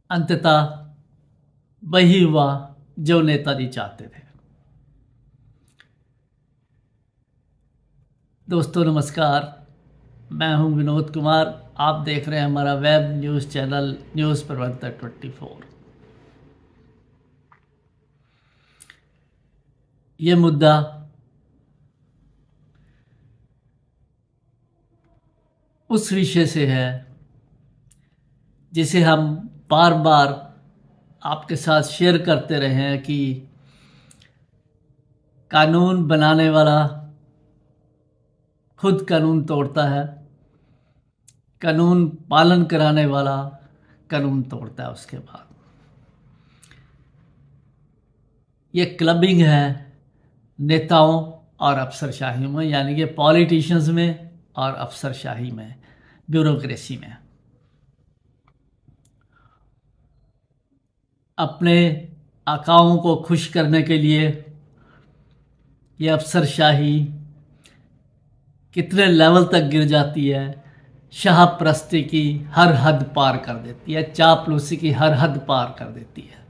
अंततः वही हुआ जो नेताजी चाहते थे। दोस्तों नमस्कार, मैं हूं विनोद कुमार। आप देख रहे हैं हमारा वेब न्यूज़ चैनल न्यूज़ प्रवर्तक 24। ये मुद्दा उस विषय से है जिसे हम बार बार आपके साथ शेयर करते रहे हैं कि कानून बनाने वाला खुद कानून तोड़ता है, कानून पालन कराने वाला कानून तोड़ता है उसके बाद। ये क्लबिंग है नेताओं और अफसरशाही में, यानी कि पॉलिटिशियंस में और अफसरशाही में, ब्यूरोक्रेसी में। अपने आकाओं को खुश करने के लिए ये अफसरशाही कितने लेवल तक गिर जाती है, शाहपरस्ती की हर हद पार कर देती है, चापलूसी की हर हद पार कर देती है।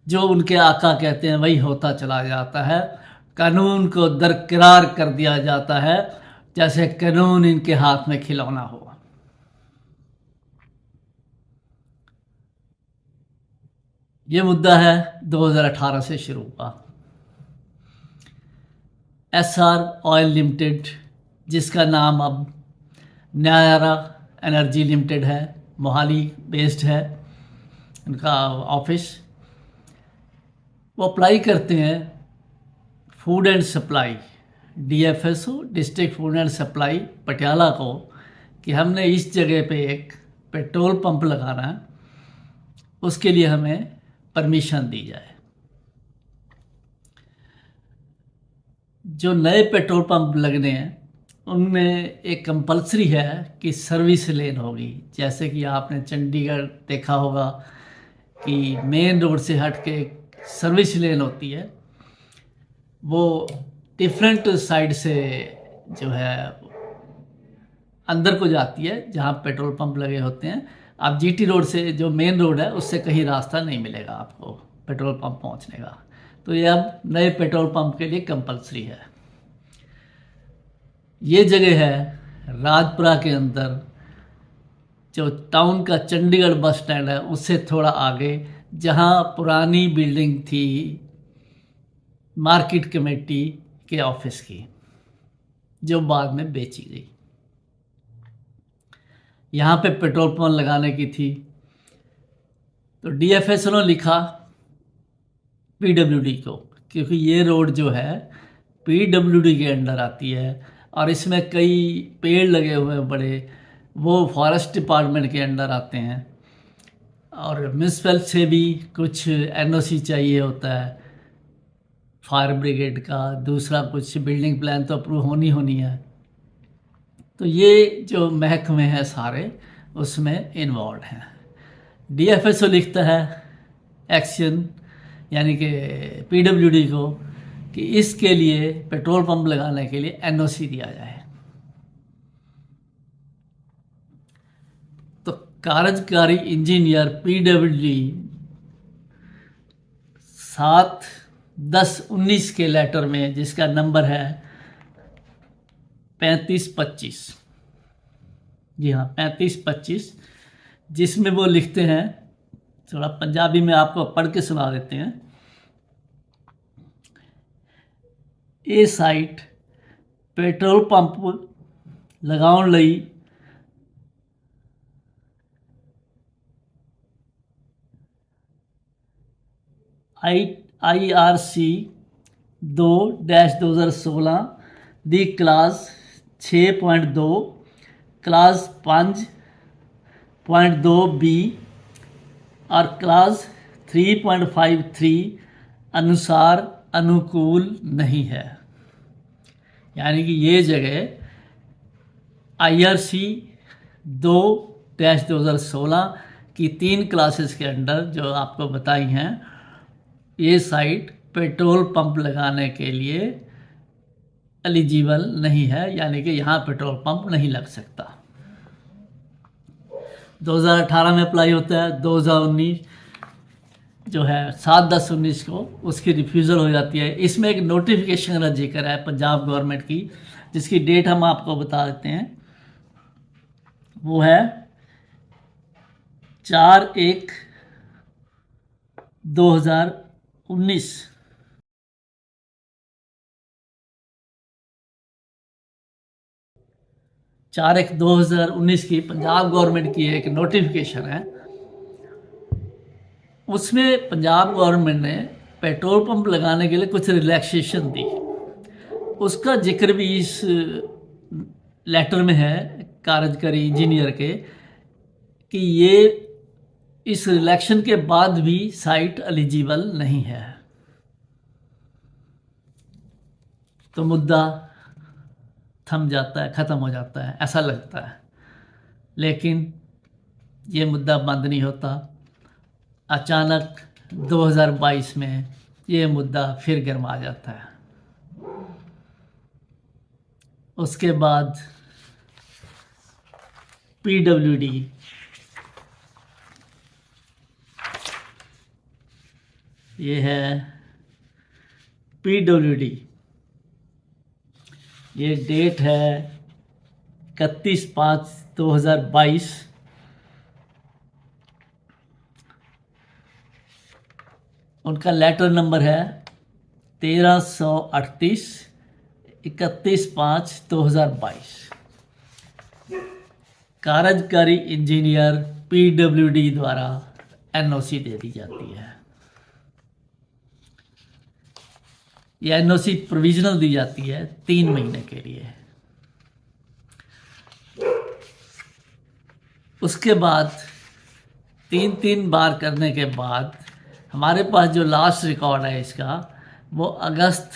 जो उनके आका कहते हैं वही होता चला जाता है। कानून को दरकिरार कर दिया जाता है जैसे कानून इनके हाथ में खिलौना हो। ये मुद्दा है 2018 से शुरू हुआ। एसआर ऑयल लिमिटेड, जिसका नाम अब न्यायारा एनर्जी लिमिटेड है, मोहाली बेस्ड है उनका ऑफिस। वो अप्लाई करते हैं food and supply, DFSO, district food and supply Patiala को, कि हमने इस जगह पे एक पेट्रोल पंप लगाना है, उसके लिए हमें परमिशन दी जाए। जो नए पेट्रोल पंप लगने हैं उनमें एक कंपलसरी है कि सर्विस लेन होगी। जैसे कि आपने चंडीगढ़ देखा होगा कि मेन रोड से हट के सर्विस लेन होती है, वो डिफरेंट साइड से जो है अंदर को जाती है जहाँ पेट्रोल पंप लगे होते हैं। आप जीटी रोड से, जो मेन रोड है, उससे कहीं रास्ता नहीं मिलेगा आपको पेट्रोल पंप पहुँचने का। तो ये अब नए पेट्रोल पंप के लिए कंपलसरी है। ये जगह है राजपुरा के अंदर, जो टाउन का चंडीगढ़ बस स्टैंड है उससे थोड़ा आगे, जहाँ पुरानी बिल्डिंग थी मार्केट कमेटी के ऑफिस की, जो बाद में बेची गई। यहाँ पे पेट्रोल पंप लगाने की थी, तो डीएफएसओ ने लिखा पीडब्ल्यूडी को, क्योंकि ये रोड जो है पीडब्ल्यूडी के अंडर आती है और इसमें कई पेड़ लगे हुए हैं बड़े, वो फॉरेस्ट डिपार्टमेंट के अंडर आते हैं। और म्यूनसिपल से भी कुछ एनओसी चाहिए होता है, फायर ब्रिगेड का, दूसरा कुछ बिल्डिंग प्लान तो अप्रूव होनी है। तो ये जो महकमे हैं सारे उसमें इन्वॉल्व हैं। डीएफएसओ लिखता है एक्शन, यानी कि पीडब्ल्यूडी को, कि इसके लिए पेट्रोल पंप लगाने के लिए एनओसी दिया जाए। तो कार्यकारी इंजीनियर पीडब्ल्यूडी 7/10/19 के लेटर में, जिसका नंबर है 3525, जी हाँ 3525, जिसमें वो लिखते हैं, थोड़ा पंजाबी में आपको पढ़ के सुना देते हैं। ये साइट पेट्रोल पंप लगाउण लई IRC 2-2016 ਦੀ क्लास 6.2 क्लास 5.2B और क्लास 3.53 अनुसार अनुकूल नहीं है। यानी कि ये जगह IRC 2-2016 की 3 क्लासेस के अंडर जो आपको बताई हैं, ये साइट पेट्रोल पंप लगाने के लिए एलिजिबल नहीं है, यानी कि यहाँ पेट्रोल पंप नहीं लग सकता। 2018 में अप्लाई होता है, 2019 जो है 7/10/19 को उसकी रिफ्यूज़ल हो जाती है। इसमें एक नोटिफिकेशन का जिक्र है पंजाब गवर्नमेंट की, जिसकी डेट हम आपको बता देते हैं। वो है 4/1/2019। 4/1/2019 की पंजाब गवर्नमेंट की एक नोटिफिकेशन है। उसमें पंजाब गवर्नमेंट ने पेट्रोल पंप लगाने के लिए कुछ रिलैक्सेशन दी। उसका जिक्र भी इस लेटर में है कार्यकारी इंजीनियर के, कि ये इस रिलैक्सेशन के बाद भी साइट एलिजिबल नहीं है। तो मुद्दा थम जाता है, ख़त्म हो जाता है, ऐसा लगता है। लेकिन ये मुद्दा बंद नहीं होता। अचानक 2022 में ये मुद्दा फिर गर्मा जाता है। उसके बाद PWD ये है PWD, ये डेट है 31/5/2022। उनका लेटर नंबर है 1338 31/5/2022। कार्यकारी इंजीनियर PWD द्वारा NOC दे दी जाती है। यह NOC प्रोविजनल दी जाती है 3 महीने के लिए। उसके बाद 3 बार करने के बाद हमारे पास जो लास्ट रिकॉर्ड है इसका, वो अगस्त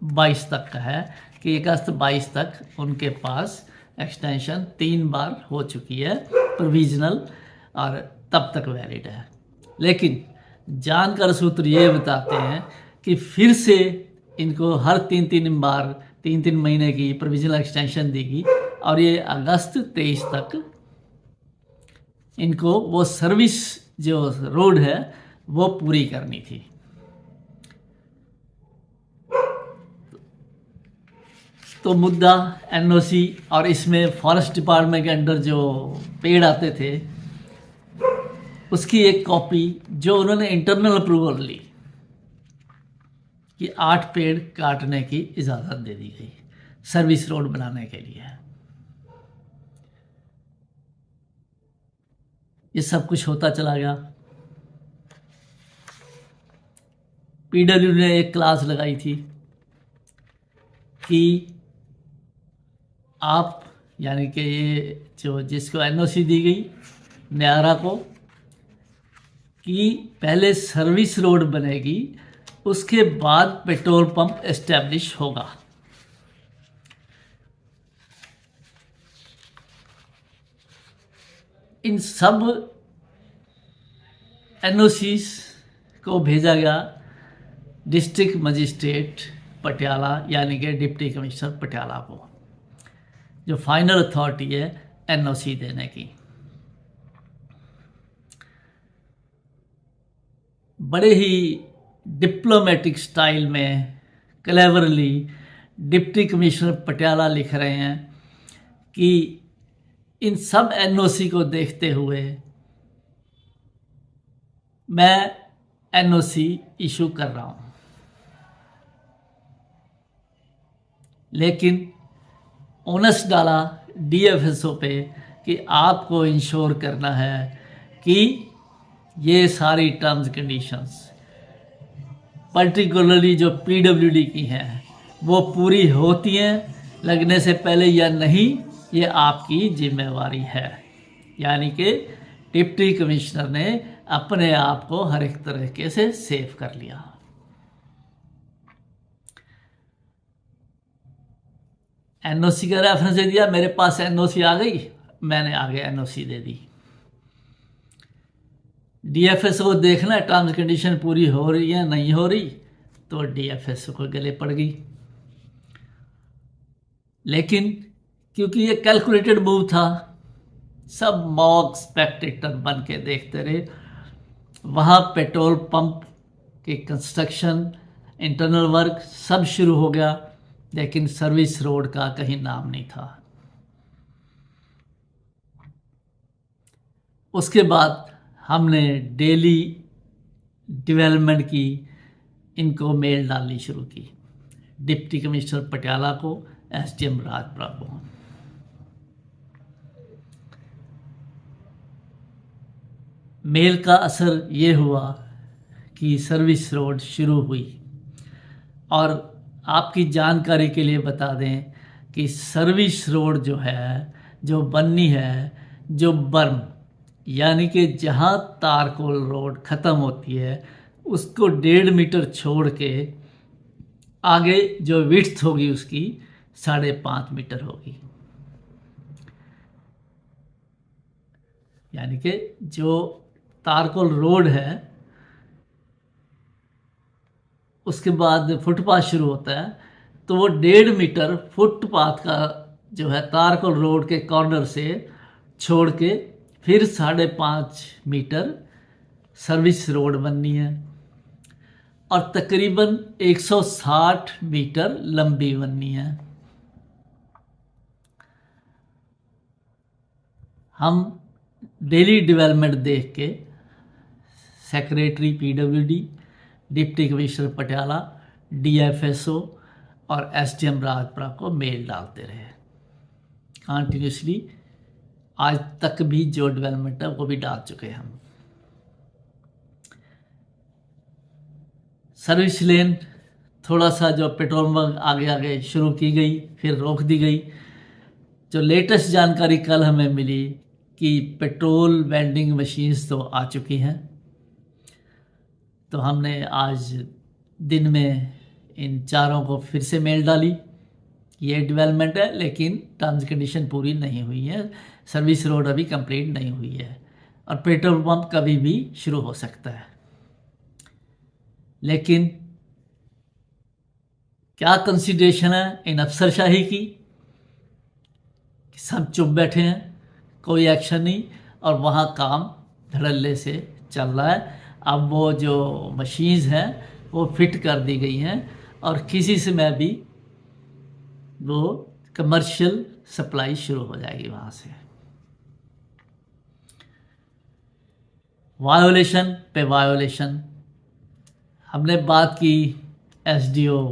22 तक का है, कि अगस्त 22 तक उनके पास एक्सटेंशन 3 बार हो चुकी है प्रोविजनल, और तब तक वैलिड है। लेकिन जानकार सूत्र ये बताते हैं कि फिर से इनको हर 3 बार 3 महीने की प्रोविजनल एक्सटेंशन देगी, और ये अगस्त 23 तक इनको वो सर्विस जो रोड है वो पूरी करनी थी। तो मुद्दा NOC और इसमें फॉरेस्ट डिपार्टमेंट के अंडर जो पेड़ आते थे उसकी एक कॉपी जो उन्होंने इंटरनल अप्रूवल ली कि 8 पेड़ काटने की इजाज़त दे दी गई सर्विस रोड बनाने के लिए। ये सब कुछ होता चला गया। PWD ने एक क्लास लगाई थी कि आप, यानी कि ये जो जिसको NOC दी गई न्यारा को, कि पहले सर्विस रोड बनेगी, उसके बाद पेट्रोल पंप एस्टेब्लिश होगा। इन सब NOCs को भेजा गया डिस्ट्रिक्ट मजिस्ट्रेट पटियाला, यानी कि डिप्टी कमिश्नर पटियाला को, जो फाइनल अथॉरिटी है NOC देने की। बड़े ही डिप्लोमेटिक स्टाइल में क्लेवरली डिप्टी कमिश्नर पटियाला लिख रहे हैं कि इन सब NOC को देखते हुए मैं NOC इशू कर रहा हूं। लेकिन ओनस डाला DFSO पे कि आपको इंश्योर करना है कि ये सारी टर्म्स कंडीशंस, पर्टिकुलरली जो PWD की हैं, वो पूरी होती हैं लगने से पहले या नहीं, ये आपकी जिम्मेवारी है। यानी कि डिप्टी कमिश्नर ने अपने आप को हर एक तरीके से सेव कर लिया। NOC का रेफरेंस दे दिया, मेरे पास NOC आ गई, मैंने आगे NOC दे दी। DFSO को देखना है टर्म्स कंडीशन पूरी हो रही है नहीं हो रही, तो DFSO को गले पड़ गई। लेकिन क्योंकि ये कैलकुलेटेड मूव था, सब मॉक स्पेक्टेटर बन के देखते रहे। वहाँ पेट्रोल पंप की कंस्ट्रक्शन, इंटरनल वर्क सब शुरू हो गया, लेकिन सर्विस रोड का कहीं नाम नहीं था। उसके बाद हमने डेली डेवलपमेंट की इनको मेल डालनी शुरू की, डिप्टी कमिश्नर पटियाला को, एसडीएम राजपुरा को। मेल का असर ये हुआ कि सर्विस रोड शुरू हुई। और आपकी जानकारी के लिए बता दें कि सर्विस रोड जो है, जो बननी है, जो बर्म यानी कि जहाँ तारकोल रोड ख़त्म होती है उसको 1.5 मीटर छोड़ के आगे जो विड्थ होगी उसकी 5.5 मीटर होगी। यानी कि जो तारकोल रोड है उसके बाद फुटपाथ शुरू होता है, तो वो 1.5 मीटर फुटपाथ का जो है तारकोल रोड के कॉर्नर से छोड़ के फिर 5.5 मीटर सर्विस रोड बननी है और तकरीबन 160 मीटर लंबी बननी है। हम डेली डेवलपमेंट देख के secretary PWD, deputy commissioner Patiala, DFSO और एसडीएम राजपुरा को मेल डालते रहे कंटिन्यूसली। आज तक भी जो डेवलपमेंट है वो भी डाल चुके हैं हम। सर्विस लेन थोड़ा सा जो पेट्रोल पंप आगे आगे शुरू की गई, फिर रोक दी गई। जो लेटेस्ट जानकारी कल हमें मिली कि पेट्रोल वेंडिंग मशीन्स तो आ चुकी हैं, तो हमने आज दिन में इन चारों को फिर से मेल डाली। ये डेवलपमेंट है लेकिन टर्म्स कंडीशन पूरी नहीं हुई है, सर्विस रोड अभी कंप्लीट नहीं हुई है और पेट्रोल पंप कभी भी शुरू हो सकता है। लेकिन क्या कंसिडरेशन है इन अफसरशाही की, सब चुप बैठे हैं, कोई एक्शन नहीं, और वहाँ काम धड़ल्ले से चल रहा है। अब वो जो मशीन्स हैं वो फिट कर दी गई हैं और किसी समय भी वो कमर्शियल सप्लाई शुरू हो जाएगी वहाँ से। वायोलेशन पे वायोलेशन हमने बात की एसडीओ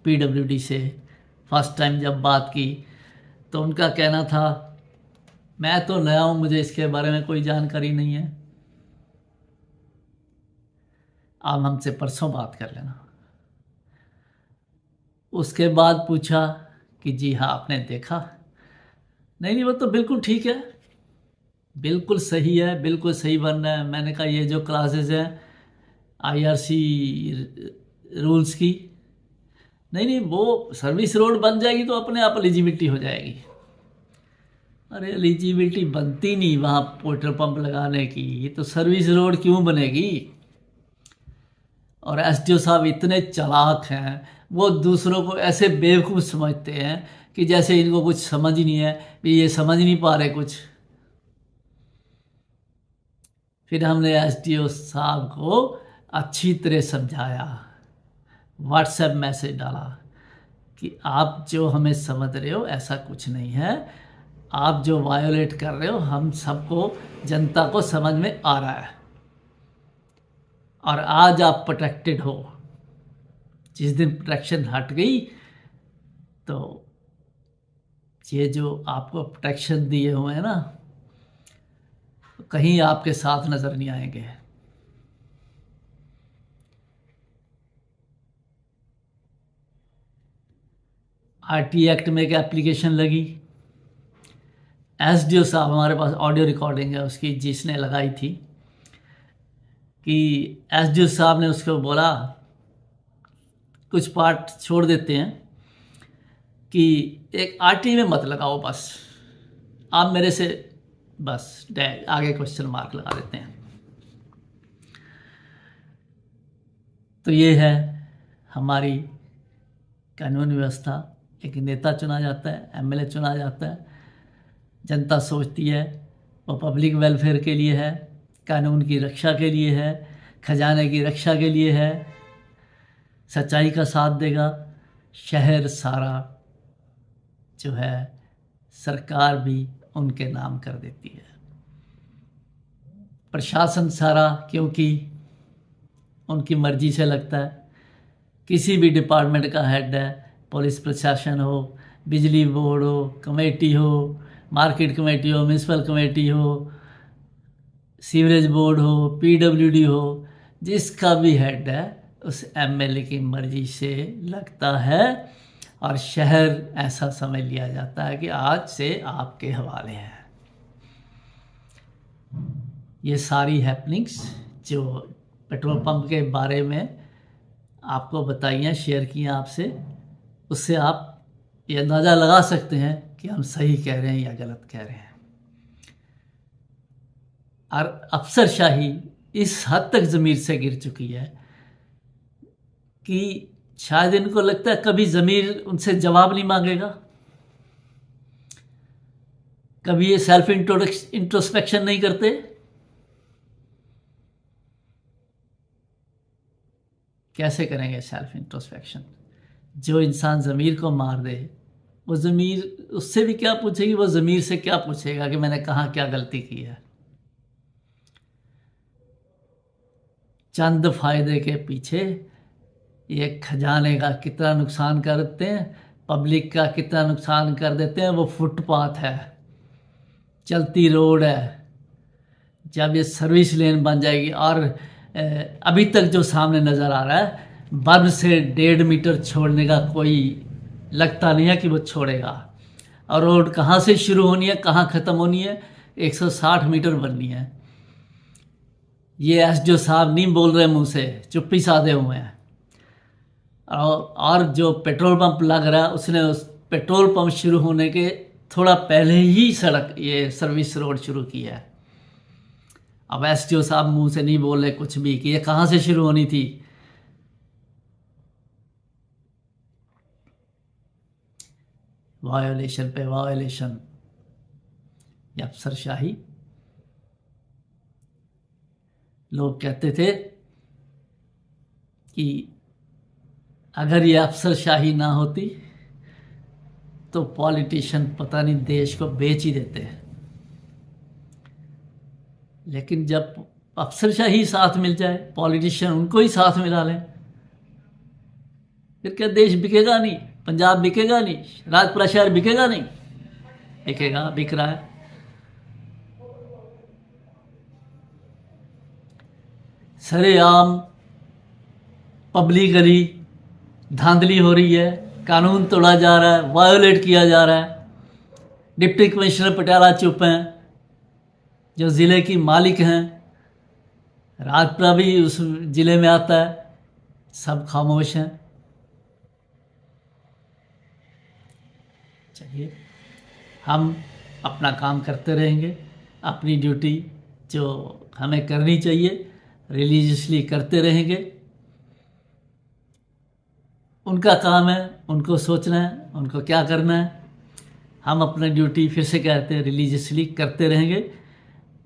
पीडब्ल्यूडी से। फर्स्ट टाइम जब बात की तो उनका कहना था मैं तो नया हूँ, मुझे इसके बारे में कोई जानकारी नहीं है, आप हमसे परसों बात कर लेना। उसके बाद पूछा कि जी हाँ आपने देखा? नहीं वो तो बिल्कुल ठीक है, बिल्कुल सही है, बिल्कुल सही बन रहा है। मैंने कहा ये जो क्लासेस हैं आईआरसी रूल्स की, नहीं वो सर्विस रोड बन जाएगी तो अपने आप एलिजिबिलिटी हो जाएगी। अरे एलिजिबिलिटी बनती नहीं वहाँ पेट्रोल पंप लगाने की, ये तो सर्विस रोड क्यों बनेगी? और एसडीओ साहब इतने चालाक हैं, वो दूसरों को ऐसे बेवकूफ़ समझते हैं कि जैसे इनको कुछ समझ ही नहीं है, भी ये समझ नहीं पा रहे कुछ। फिर हमने एसडीओ साहब को अच्छी तरह समझाया, व्हाट्सएप मैसेज डाला कि आप जो हमें समझ रहे हो ऐसा कुछ नहीं है, आप जो वायोलेट कर रहे हो हम सबको, जनता को समझ में आ रहा है और आज आप प्रोटेक्टेड हो। जिस दिन प्रोटेक्शन हट गई तो ये जो आपको प्रोटेक्शन दिए हुए हैं ना, कहीं आपके साथ नज़र नहीं आएंगे। आरटी एक्ट में एक एप्लीकेशन लगी, एसडीओ साहब, हमारे पास ऑडियो रिकॉर्डिंग है उसकी जिसने लगाई थी, कि एसडीओ साहब ने उसको बोला, कुछ पार्ट छोड़ देते हैं कि एक आरटी में मत लगाओ, बस आप मेरे से बस आगे क्वेश्चन मार्क लगा देते हैं। तो ये है हमारी कानून व्यवस्था। एक नेता चुना जाता है, एमएलए चुना जाता है, जनता सोचती है वो पब्लिक वेलफेयर के लिए है, कानून की रक्षा के लिए है, खजाने की रक्षा के लिए है, सच्चाई का साथ देगा। शहर सारा जो है सरकार भी उनके नाम कर देती है। प्रशासन सारा क्योंकि उनकी मर्जी से लगता है। किसी भी डिपार्टमेंट का हेड है, पुलिस प्रशासन हो, बिजली बोर्ड हो, कमेटी हो, मार्केट कमेटी हो, म्यूनसिपल कमेटी हो, सीवरेज बोर्ड हो, पीडब्ल्यूडी हो, जिसका भी हेड है उस एमएलए की मर्जी से लगता है। और शहर ऐसा समझ लिया जाता है कि आज से आपके हवाले है। ये सारी हैपनिंग्स जो पेट्रोल पंप के बारे में आपको बताई हैं, शेयर की हैं आपसे, उससे आप ये अंदाज़ा लगा सकते हैं कि हम सही कह रहे हैं या गलत कह रहे हैं। और अफसरशाही इस हद तक ज़मीर से गिर चुकी है कि शायद इनको लगता है कभी ज़मीर उनसे जवाब नहीं मांगेगा। कभी ये सेल्फ इंट्रोस्पेक्शन नहीं करते। कैसे करेंगे सेल्फ इंट्रोस्पेक्शन? जो इंसान ज़मीर को मार दे, वो ज़मीर उससे भी क्या पूछेगी, वो ज़मीर से क्या पूछेगा कि मैंने कहाँ क्या गलती की है। चंद फायदे के पीछे ये खजाने का कितना नुकसान कर देते हैं, पब्लिक का कितना नुकसान कर देते हैं। वो फुटपाथ है, चलती रोड है, जब ये सर्विस लेन बन जाएगी। और अभी तक जो सामने नज़र आ रहा है, बर्न से 1.5 मीटर छोड़ने का कोई लगता नहीं है कि वो छोड़ेगा। और रोड कहाँ से शुरू होनी है, कहाँ ख़त्म होनी है, 160 मीटर बननी है। ये एसडीओ साहब नहीं बोल रहे मुंह से, चुप्पी साधे हुए हैं। और जो पेट्रोल पंप लग रहा है, उसने उस पेट्रोल पंप शुरू होने के थोड़ा पहले ही सड़क ये सर्विस रोड शुरू की है। अब एसडीओ साहब मुंह से नहीं बोल रहे कुछ भी कि ये कहाँ से शुरू होनी थी। वायोलेशन पे वायोलेशन, ये अफसरशाही। लोग कहते थे कि अगर ये अफसरशाही ना होती तो पॉलिटिशियन पता नहीं देश को बेच ही देते। लेकिन जब अफसरशाही साथ मिल जाए, पॉलिटिशियन उनको ही साथ मिला लें, फिर क्या देश बिकेगा नहीं, पंजाब बिकेगा नहीं, राजपुरा शहर बिकेगा नहीं? बिकेगा, बिक रहा है। सरेआम पब्लिकली धांधली हो रही है, कानून तोड़ा जा रहा है, वायोलेट किया जा रहा है। डिप्टी कमिश्नर पटियाला चुप हैं, जो ज़िले की मालिक हैं। राजपुरा भी उस ज़िले में आता है, सब खामोश हैं। चलिए, हम अपना काम करते रहेंगे, अपनी ड्यूटी जो हमें करनी चाहिए रिलीजियसली करते रहेंगे। उनका काम है, उनको सोचना है उनको क्या करना है। हम अपना ड्यूटी फिर से कहते हैं रिलीजियसली करते रहेंगे।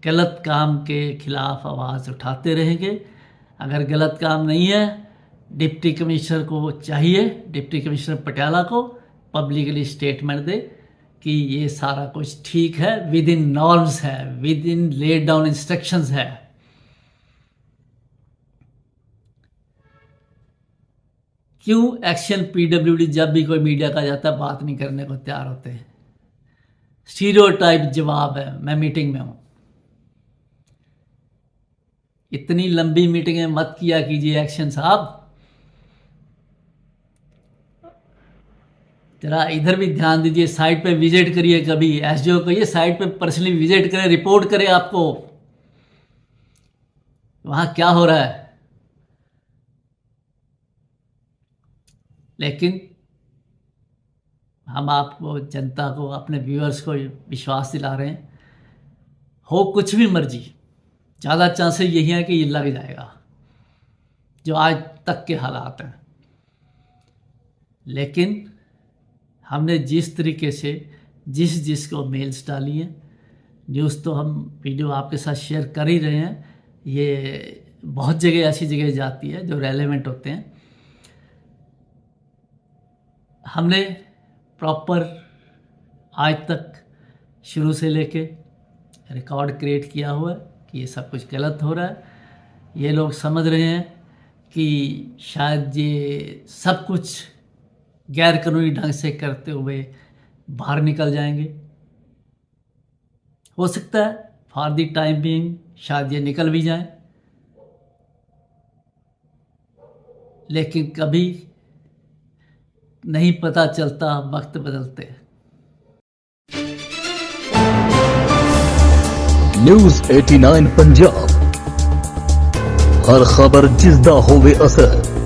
गलत काम के खिलाफ आवाज़ उठाते रहेंगे। अगर गलत काम नहीं है, डिप्टी कमिश्नर को चाहिए, डिप्टी कमिश्नर पटियाला को पब्लिकली स्टेटमेंट दे कि ये सारा कुछ ठीक है, विद इन नॉर्म्स है, with in laid down instructions है। क्यों एक्शन पीडब्ल्यूडी जब भी कोई मीडिया का जाता है बात नहीं करने को तैयार होते हैं? स्टीरियोटाइप जवाब है, मैं मीटिंग में हूं। इतनी लंबी मीटिंगें मत किया कीजिए एक्शन साहब, जरा इधर भी ध्यान दीजिए। साइट पे विजिट करिए, कभी एसडीओ को ये साइट पे पर्सनली विजिट करें, रिपोर्ट करें आपको वहां क्या हो रहा है। लेकिन हम आपको, जनता को, अपने व्यूअर्स को विश्वास दिला रहे हैं, हो कुछ भी मर्जी, ज़्यादा चांसेस यही है कि ये लग जाएगा, जो आज तक के हालात हैं। लेकिन हमने जिस तरीके से जिसको मेल्स डाली हैं, न्यूज़ तो हम वीडियो आपके साथ शेयर कर ही रहे हैं, ये बहुत जगह ऐसी जगह जाती है जो रेलेवेंट होते हैं। हमने प्रॉपर आज तक शुरू से लेके रिकॉर्ड क्रिएट किया हुआ है कि ये सब कुछ गलत हो रहा है। ये लोग समझ रहे हैं कि शायद ये सब कुछ गैर कानूनी ढंग से करते हुए बाहर निकल जाएंगे। हो सकता है फॉर द टाइम बीइंग शायद ये निकल भी जाए, लेकिन कभी नहीं पता चलता, वक्त बदलते। न्यूज़ 89 पंजाब, हर खबर जिसदा होवे असर।